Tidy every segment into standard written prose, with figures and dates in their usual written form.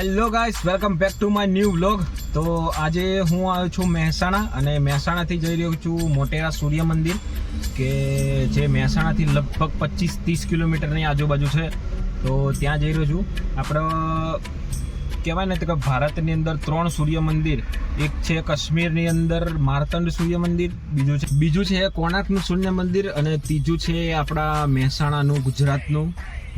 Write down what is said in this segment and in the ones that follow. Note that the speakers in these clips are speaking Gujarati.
Hello guys, welcome back to my new vlog. તો આજે હું આવ્યો છું મહેસાણા અને મહેસાણાથી જઈ રહ્યો છું મોટેરા સૂર્ય મંદિર, કે જે મહેસાણાથી લગભગ 25-30 કિલોમીટરની આજુબાજુ છે. તો ત્યાં જઈ રહ્યો છું. આપણે કહેવાય ને કે ભારતની અંદર 3 સૂર્ય મંદિર, એક છે કાશ્મીરની અંદર માર્તંડ સૂર્ય મંદિર, બીજું છે કોણાર્કનું સૂર્ય મંદિર અને ત્રીજું છે આપણા મહેસાણાનું ગુજરાતનું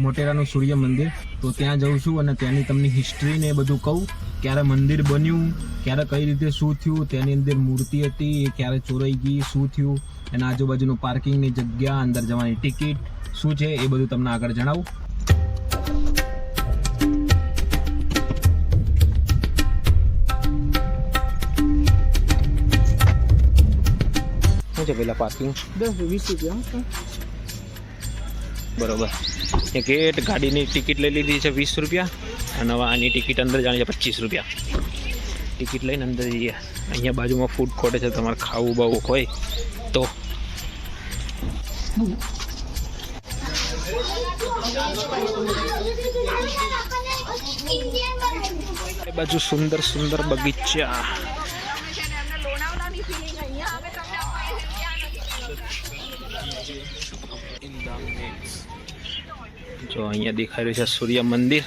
મોટેરાનું સૂર્ય મંદિર. તો ત્યાં જઉં છું અને ત્યાંની તમને હિસ્ટ્રી ને એ બધું કહું, ક્યારે મંદિર બન્યું, ક્યારે કઈ રીતે શું થયું, તેની અંદર મૂર્તિ હતી એ ક્યારે ચોરાઈ ગઈ, શું થયું, એના આજુબાજુનું પાર્કિંગની જગ્યા, અંદર જવાની ટિકિટ શું છે એ બધું તમને આગળ જણાવું. શું છે પેલા પાર્કિંગ? 10-20 રૂપિયા. બરોબર. એ ગેટ ગાડીની ટિકિટ લઈ લીધી છે 20 રૂપિયા અને હવે આની ટિકિટ અંદર જાણી છે 25 રૂપિયા. ટિકિટ લઈને અંદર જઈએ. અહીંયા બાજુમાં ફૂડ કોર્ટ છે, તમારે ખાવું બાવું હોય તો. એ બાજુ સુંદર સુંદર બગીચા. જો અહીંયા દેખાઈ રહ્યું છે સૂર્ય મંદિર.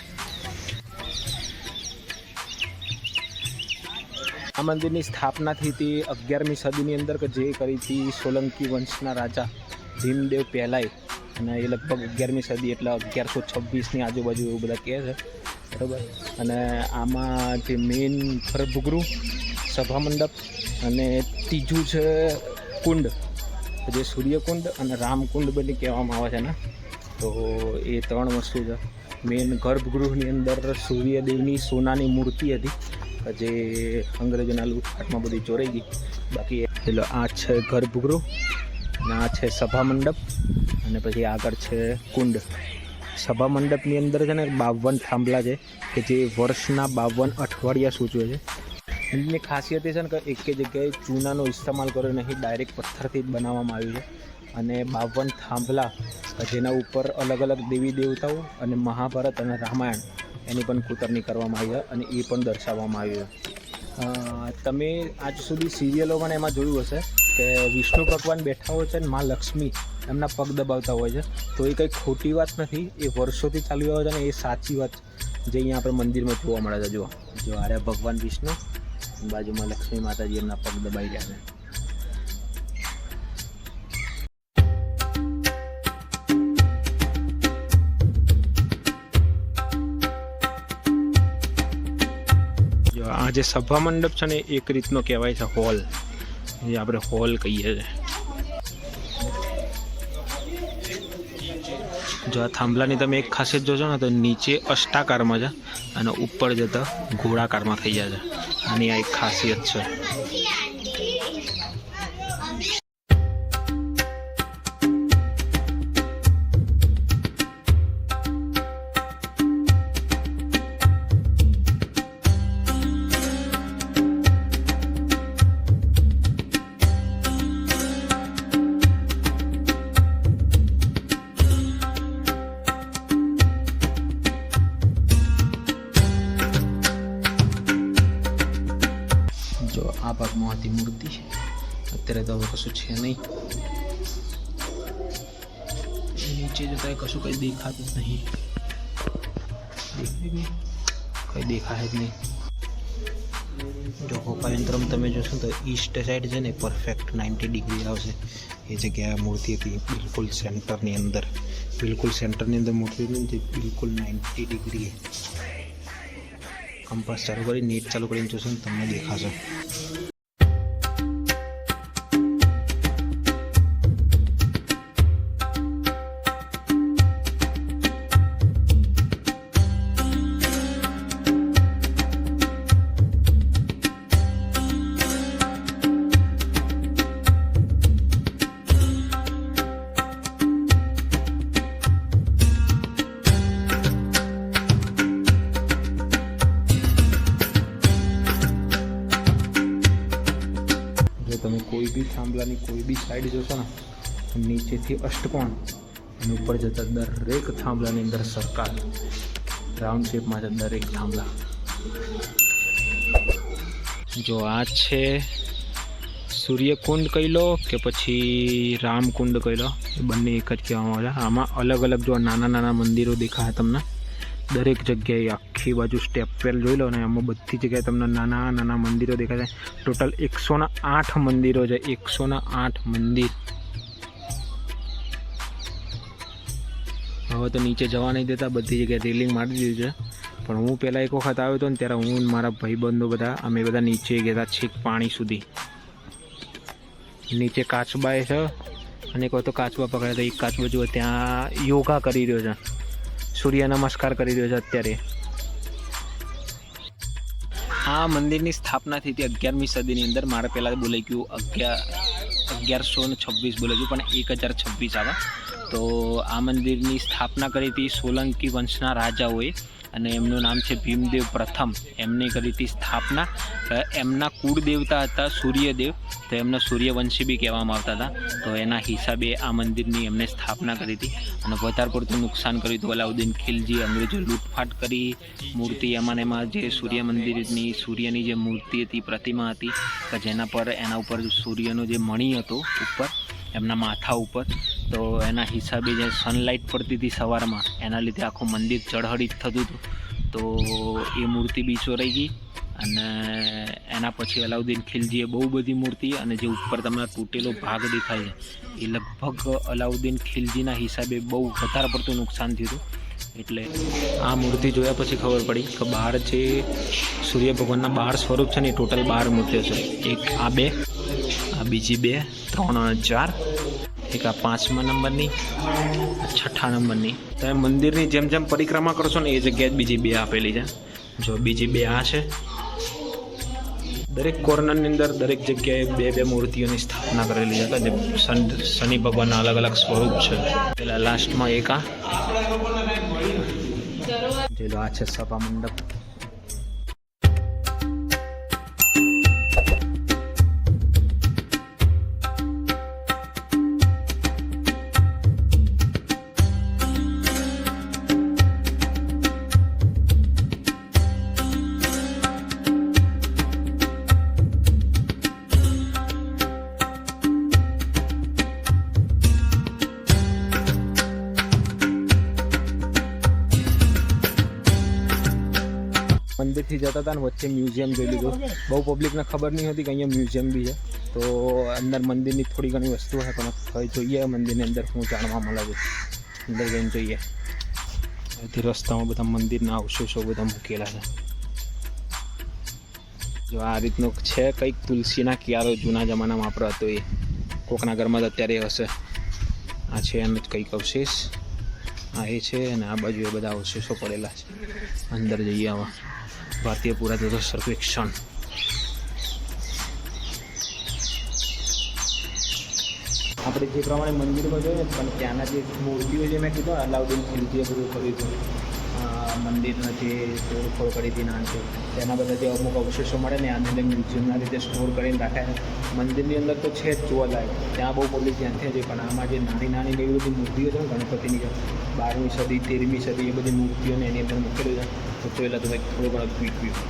આ મંદિરની સ્થાપના થઈ હતી 11મી સદીની અંદર, કે જે કરી હતી સોલંકી વંશના રાજા ભીમદેવ પહેલાય, અને એ લગભગ 11મી સદી એટલે 1126ની આજુબાજુ એવું બધા કહે છે, બરાબર. અને આમાં જે મેઇન ગર્ભગૃહ, સભામંડપ અને ત્રીજું છે કુંડ, જે સૂર્યકુંડ અને રામકુંડ બની કહેવામાં આવે છે ને. તો એ 3 વસ્તુ છે. મેઇન ગર્ભગૃહની અંદર સૂર્યદેવની સોનાની મૂર્તિ હતી, જે અંગ્રેજોના લૂંટફાટમાં બધી ચોરાઈ ગઈ. બાકી પેલો આ છે ગર્ભગૃહ અને આ છે સભામંડપ, અને પછી આગળ છે કુંડ. સભામંડપની અંદર છે ને 52 થાંભલા છે, કે જે વર્ષના 52 અઠવાડિયા સૂચવે છે. એની ખાસિયત એ છે ને કે એક જગ્યાએ ચૂનાનો ઇસ્તેમાલ કર્યો નહીં, ડાયરેક્ટ પથ્થરથી જ બનાવવામાં આવ્યું છે. અને 52 થાંભલા, જેના ઉપર અલગ અલગ દેવી દેવતાઓ અને મહાભારત અને રામાયણ એની પણ કુતરણી કરવામાં આવી છે, અને એ પણ દર્શાવવામાં આવ્યું છે. તમે આજ સુધી સિરિયલોમાં એમાં જોયું હશે કે વિષ્ણુ ભગવાન બેઠા હોય છે અને મા લક્ષ્મી એમના પગ દબાવતા હોય છે. તો એ કંઈ ખોટી વાત નથી, એ વર્ષોથી ચાલુ આવે છે અને એ સાચી વાત જે અહીંયા આપણે મંદિરમાં જોવા મળે છે. જો આરે ભગવાન વિષ્ણુ, બાજુમાં લક્ષ્મી માતાજી એમના પગ દબાઈ રહ્યા છે. આ જે સભા મંડપ છે ને એક રીતનો કહેવાય છે હોલ, જે આપણે હોલ કહીએ છીએ. જો આ થાંભલાની તમે એક ખાસિયત જોશો ને તો નીચે અષ્ટાકારમાં છે અને ઉપર જતા ગોળાકારમાં થઈ જાય છે. આની આ એક ખાસિયત છે. જો આ ભાગમાં હતી મૂર્તિ, અત્યારે તો હવે કશું છે નહીં. નીચે જતા કશું કંઈ દેખાતું જ નહીં, કંઈ દેખાય જ નહીં. જો હોકાયંત્રમ તમે જોશો તો ઈસ્ટ સાઈડ છે ને પરફેક્ટ 90 ડિગ્રી આવશે. એ જગ્યાએ મૂર્તિ હતી બિલકુલ સેન્ટરની અંદર, બિલકુલ સેન્ટરની અંદર મૂર્તિ હતી, બિલકુલ 90 ડિગ્રી. કંપાસ ચાલુ કરી, નેટ ચાલુ કરીને જોશો ને તમને દેખાશે. તમે કોઈ બી થાંભલાની કોઈ બી સાઈડ જોશો ને, નીચેથી અષ્ટકોણ અને ઉપર જતા દરેક થાંભલાની અંદર સરકાર રાઉન્ડ શેપમાં છે દરેક થાંભલા. જો આ છે સૂર્યકુંડ કહી લો કે પછી રામકુંડ કહી લો, એ બંને એક જ કહેવામાં આવે છે. આમાં અલગ અલગ જો નાના નાના મંદિરો દેખાય તમને, દરેક જગ્યાએ આખી બાજુ સ્ટેપ વેલ જોઈ લો ને એમાં બધી જગ્યાએ તમને નાના નાના મંદિરો દેખાય છે. ટોટલ 108 મંદિરો છે, 108 મંદિર. હવે તો નીચે જવા નહીં દેતા, બધી જગ્યાએ રેલિંગ મારી દીધી છે. પણ હું પહેલાં એક વખત આવ્યો હતો ને ત્યારે હું મારા ભાઈબંધો બધા અમે બધા નીચે ગયા હતા છેક પાણી સુધી. નીચે કાચબાએ છે અને એક વખત તો કાચબા પકડ્યા હતા. એક કાચબો જુઓ ત્યાં યોગા કરી રહ્યો છે, સૂર્ય નમસ્કાર કરી રહ્યો છે અત્યારે. આ મંદિરની સ્થાપના થઈ હતી 11મી સદીની અંદર. મારે પહેલાં બોલાઈ ગયું 1126 બોલાઈ ગયું, પણ 1026 આવે. તો આ મંદિરની સ્થાપના કરી હતી સોલંકી વંશના રાજાઓએ અને એમનું નામ છે ભીમદેવ પ્રથમ. એમને કરી હતી સ્થાપના. એમના કુળદેવતા હતા સૂર્યદેવ, તો એમને સૂર્યવંશી બી કહેવામાં આવતા હતા. તો એના હિસાબે આ મંદિરની એમને સ્થાપના કરી હતી અને વધારે પડતું નુકસાન કર્યું હતું. અલાઉદ્દીન ખિલજી અંગ્રેજો લૂંટફાટ કરી મૂર્તિ એમાં જે સૂર્ય મંદિરની સૂર્યની જે મૂર્તિ હતી, પ્રતિમા હતી, કે જેના પર એના ઉપર સૂર્યનો જે મણી હતો ઉપર એમના માથા ઉપર, તો એના હિસાબે જે સનલાઇટ પડતી હતી સવારમાં, એના લીધે આખું મંદિર ચળહળિત થતું હતું. તો એ મૂર્તિ બી ચોરાઈ ગઈ અને એના પછી અલાઉદ્દીન ખિલજીએ બહુ બધી મૂર્તિ, અને જે ઉપર તમને તૂટેલો ભાગ દેખાય છે એ લગભગ અલાઉદ્દીન ખિલજીના હિસાબે બહુ વધારે પડતું નુકસાન થયું હતું. એટલે આ મૂર્તિ જોયા પછી ખબર પડી કે બહાર જે સૂર્ય ભગવાનના 12 સ્વરૂપ છે ને એ ટોટલ 12 મૂર્તિઓ છે. એક આ 2, આ બીજી 2, 3 અને 4, એક આ 5મા નંબરની, 6ઠ્ઠા નંબરની. તમે મંદિરની જેમ જેમ પરિક્રમા કરશો ને એ જગ્યાએ બીજી 2 આપેલી છે. જો બીજી 2 આ છે. દરેક કોર્નરની અંદર દરેક જગ્યાએ 2 મૂર્તિઓની સ્થાપના કરેલી છે, જે શનિ ભગવાનના અલગ અલગ સ્વરૂપ છે. પેલા લાસ્ટમાં એક આ જોઈ લો, આ છે સભા મંડપ. મંદિરથી જતા હતા ને વચ્ચે મ્યુઝિયમ જોઈ લીધું. બહુ પબ્લિકને ખબર નહીં હતી કે અહીંયા મ્યુઝિયમ બી છે. તો અંદર મંદિરની થોડી ઘણી વસ્તુઓ છે, પણ હવે જોઈએ મંદિરની અંદર શું જાણવા મળે છે. અંદર જઈને જોઈએ. અહીંથી રસ્તામાં બધા મંદિરના અવશેષો બધા મૂકેલા છે. જો આ રીતનું છે કંઈક તુલસીના ક્યારો જૂના જમાનામાં આપણો હતો, એ કોકના ઘરમાં તો અત્યારે હશે. આ છે એમ જ કંઈક અવશેષ. આ એ છે અને આ બાજુ એ બધા અવશેષો પડેલા છે. અંદર જઈએ આવા ભારતીય પુરાતત્વ સર્વેક્ષણ. આપણે જે પ્રમાણે મંદિરમાં જોઈએ પણ ત્યાંના જે મૂર્તિઓ જે મેં કીધું અલાઉદ્દીન ખિલજીએ બધું કર્યું હતું, મંદિરના જે તોડફોડ કરી હતી ના છે, તેના બધા જે અમુક અવશેષો મળે ને આને અંદર મ્યુઝિયમના રીતે સ્ટોર કરીને રાખ્યા. મંદિરની અંદર તો છે જ જોવાલાયક, ત્યાં બહુ પબ્લિક ત્યાંથી છે. પણ આમાં જે નાની નાની એવી બધી મૂર્તિઓ છે ને ગણપતિની, 12મી સદી 13મી સદી એ બધી મૂર્તિઓને એની અંદર મૂકેલું છે. તો પહેલાં તો કંઈક થોડો ઘણો ક્વિક વ્યૂ.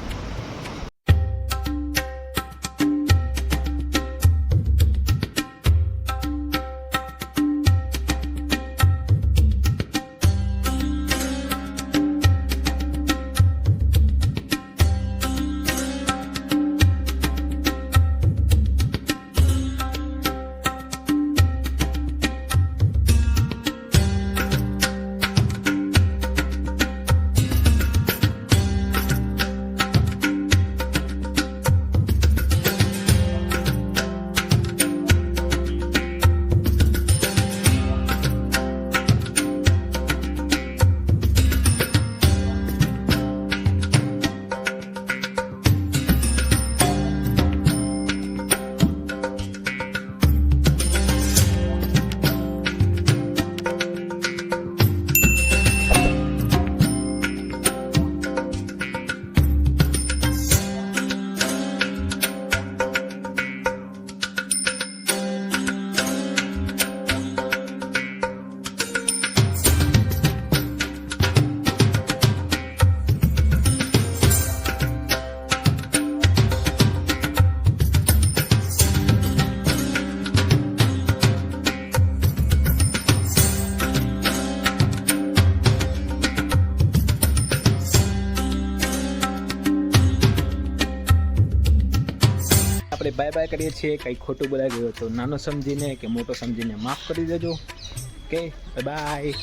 આપણે બાય બાય કરીએ છીએ. કંઈ ખોટું બોલાઈ ગયું તો નાનો સમજીને કે મોટો સમજીને માફ કરી દેજો. Okay, bye bye.